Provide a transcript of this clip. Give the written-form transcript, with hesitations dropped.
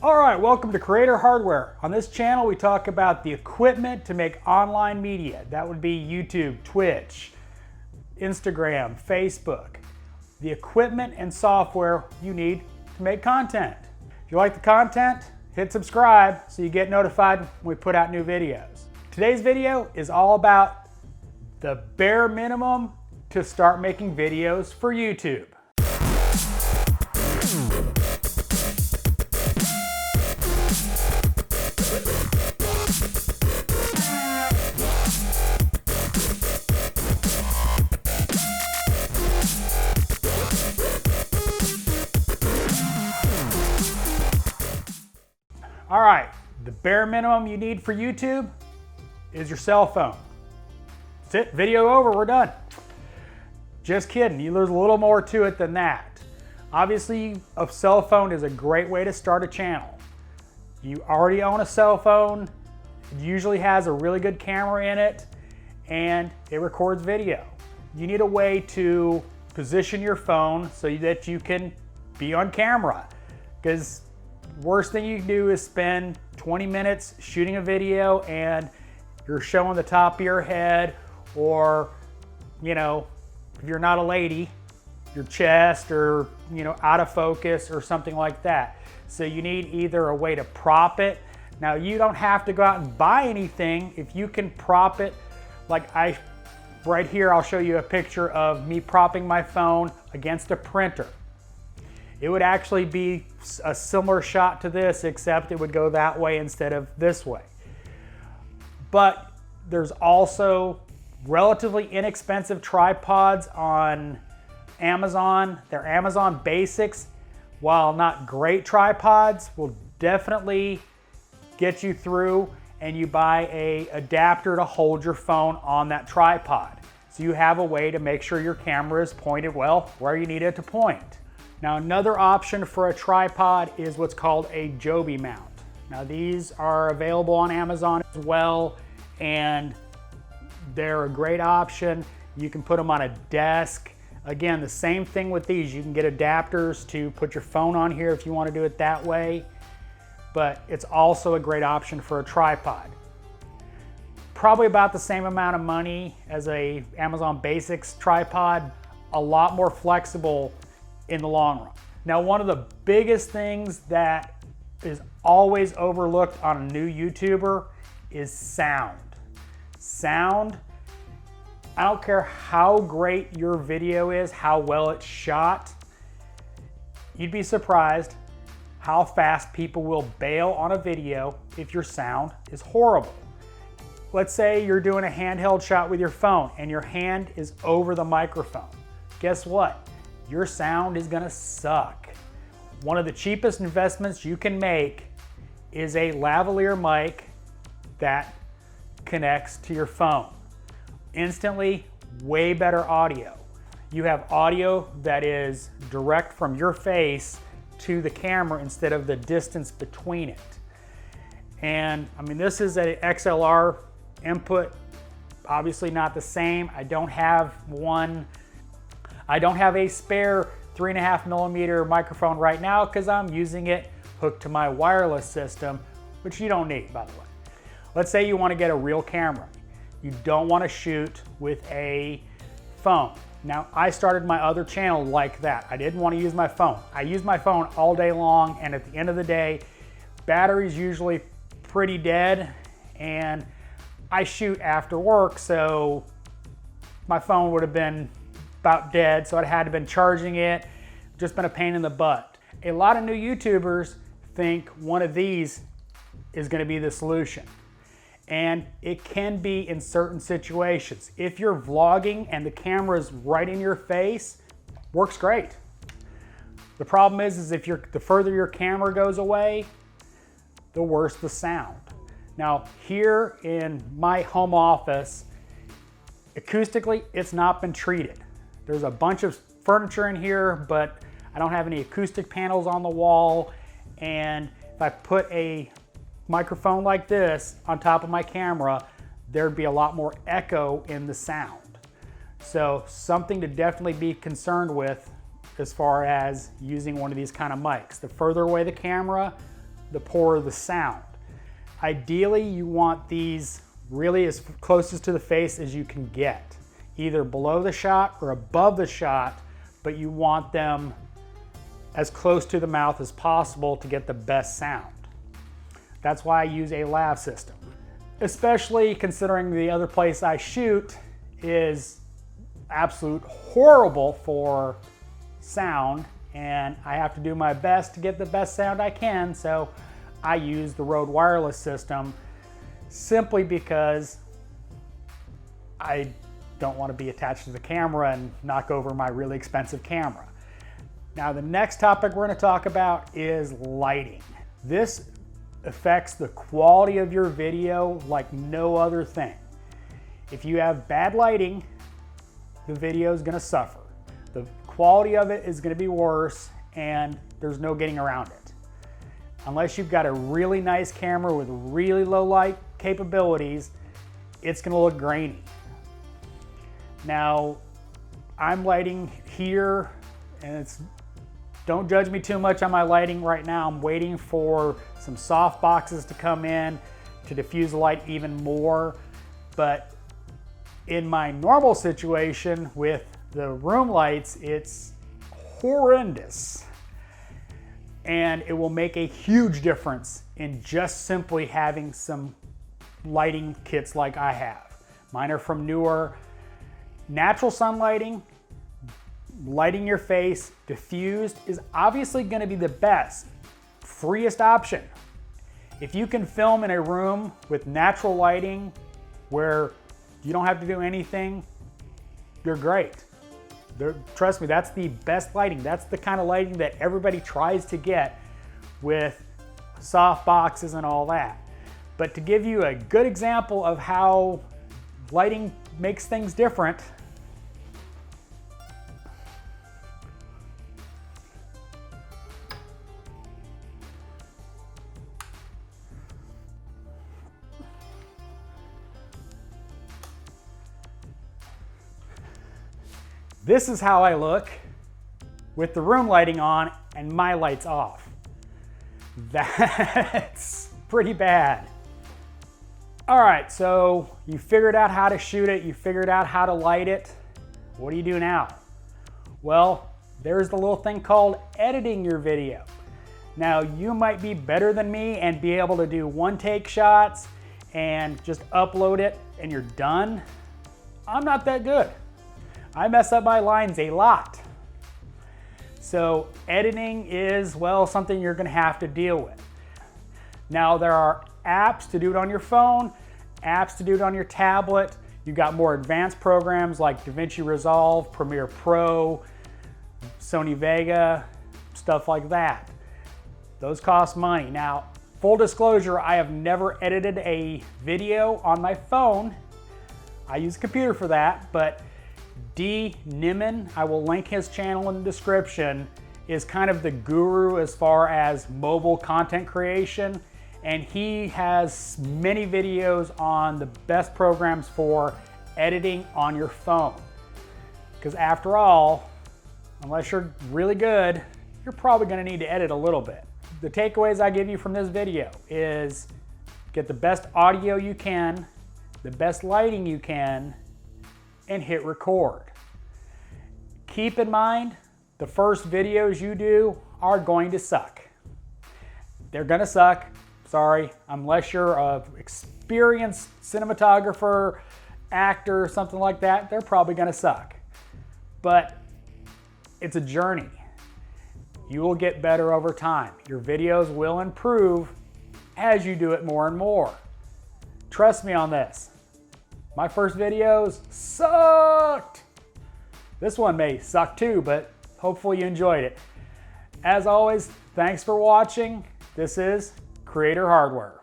All right, welcome to Creator Hardware. On this channel, we talk about the equipment to make online media. That would be YouTube, Twitch, Instagram, Facebook. The equipment and software you need to make content. If you like the content, hit subscribe so you get notified when we put out new videos. Today's video is all about the bare minimum to start making videos for YouTube. All right, the bare minimum you need for YouTube is your cell phone. That's it, video over, we're done. Just kidding, there's a little more to it than that. Obviously, a cell phone is a great way to start a channel. You already own a cell phone, it usually has a really good camera in it, and it records video. You need a way to position your phone so that you can be on camera, because worst thing you can do is spend 20 minutes shooting a video and you're showing the top of your head, or, you know, if you're not a lady, your chest, or, you know, out of focus or something like that. So you need either a way to prop it. Now, you don't have to go out and buy anything. If you can prop it, like right here, I'll show you a picture of me propping my phone against a printer. It would actually be a similar shot to this, except it would go that way instead of this way. But there's also relatively inexpensive tripods on Amazon. They're Amazon Basics. While not great tripods, will definitely get you through, and you buy an adapter to hold your phone on that tripod. So you have a way to make sure your camera is pointed well where you need it to point. Now, another option for a tripod is what's called a Joby mount. Now, these are available on Amazon as well, and they're a great option. You can put them on a desk. Again, the same thing with these. You can get adapters to put your phone on here if you want to do it that way, but it's also a great option for a tripod. Probably about the same amount of money as a Amazon Basics tripod, a lot more flexible in the long run. Now, one of the biggest things that is always overlooked on a new YouTuber is sound. Sound, I don't care how great your video is, how well it's shot, you'd be surprised how fast people will bail on a video if your sound is horrible. Let's say you're doing a handheld shot with your phone and your hand is over the microphone. Guess what? Your sound is gonna suck. One of the cheapest investments you can make is a lavalier mic that connects to your phone. Instantly, way better audio. You have audio that is direct from your face to the camera instead of the distance between it. And I mean, this is an XLR input, obviously not the same. I don't have a spare 3.5mm microphone right now because I'm using it hooked to my wireless system, which you don't need, by the way. Let's say you want to get a real camera. You don't want to shoot with a phone. Now, I started my other channel like that. I didn't want to use my phone. I use my phone all day long, and at the end of the day, battery's usually pretty dead, and I shoot after work, so my phone would have been about dead, so I had to been charging it. Just been a pain in the butt. A lot of new YouTubers think one of these is going to be the solution, and it can be in certain situations. If you're vlogging and the camera's right in your face, works great. The problem is if the further your camera goes away, the worse the sound. Now, here in my home office, acoustically, it's not been treated. There's a bunch of furniture in here, but I don't have any acoustic panels on the wall. And if I put a microphone like this on top of my camera, there'd be a lot more echo in the sound. So something to definitely be concerned with as far as using one of these kind of mics. The further away the camera, the poorer the sound. Ideally, you want these really as closest to the face as you can get, either below the shot or above the shot, but you want them as close to the mouth as possible to get the best sound. That's why I use a lav system, especially considering the other place I shoot is absolute horrible for sound, and I have to do my best to get the best sound I can, so I use the Rode wireless system simply because I don't want to be attached to the camera and knock over my really expensive camera. Now, the next topic we're going to talk about is lighting. This affects the quality of your video like no other thing. If you have bad lighting, the video is going to suffer. The quality of it is going to be worse, and there's no getting around it. Unless you've got a really nice camera with really low light capabilities, it's going to look grainy. Now, I'm lighting here, and don't judge me too much on my lighting right now. I'm waiting for some soft boxes to come in to diffuse the light even more. But in my normal situation with the room lights, it's horrendous. And it will make a huge difference in just simply having some lighting kits like I have. Mine are from Neewer. Natural sun lighting, lighting your face, diffused, is obviously going to be the best, freest option. If you can film in a room with natural lighting where you don't have to do anything, you're great. Trust me, that's the best lighting. That's the kind of lighting that everybody tries to get with soft boxes and all that. But to give you a good example of how lighting makes things different, this is how I look with the room lighting on and my lights off. That's pretty bad. All right, so you figured out how to shoot it, you figured out how to light it. What do you do now? Well, there's the little thing called editing your video. Now, you might be better than me and be able to do one-take shots and just upload it and you're done. I'm not that good. I mess up my lines a lot. So editing is, well, something you're gonna have to deal with. Now, there are apps to do it on your phone, apps to do it on your tablet. You've got more advanced programs like DaVinci Resolve, Premiere Pro, Sony Vega, stuff like that. Those cost money. Now, full disclosure, I have never edited a video on my phone. I use a computer for that, but D. Niman, I will link his channel in the description, is kind of the guru as far as mobile content creation, and he has many videos on the best programs for editing on your phone. Because after all, unless you're really good, you're probably going to need to edit a little bit. The takeaways I give you from this video is get the best audio you can, the best lighting you can, and hit record. Keep in mind, the first videos you do are going to suck. They're gonna suck, sorry, unless you're an experienced cinematographer, actor, something like that, they're probably gonna suck. But it's a journey. You will get better over time. Your videos will improve as you do it more and more. Trust me on this. My first videos sucked. This one may suck too, but hopefully you enjoyed it. As always, thanks for watching. This is Creator Hardware.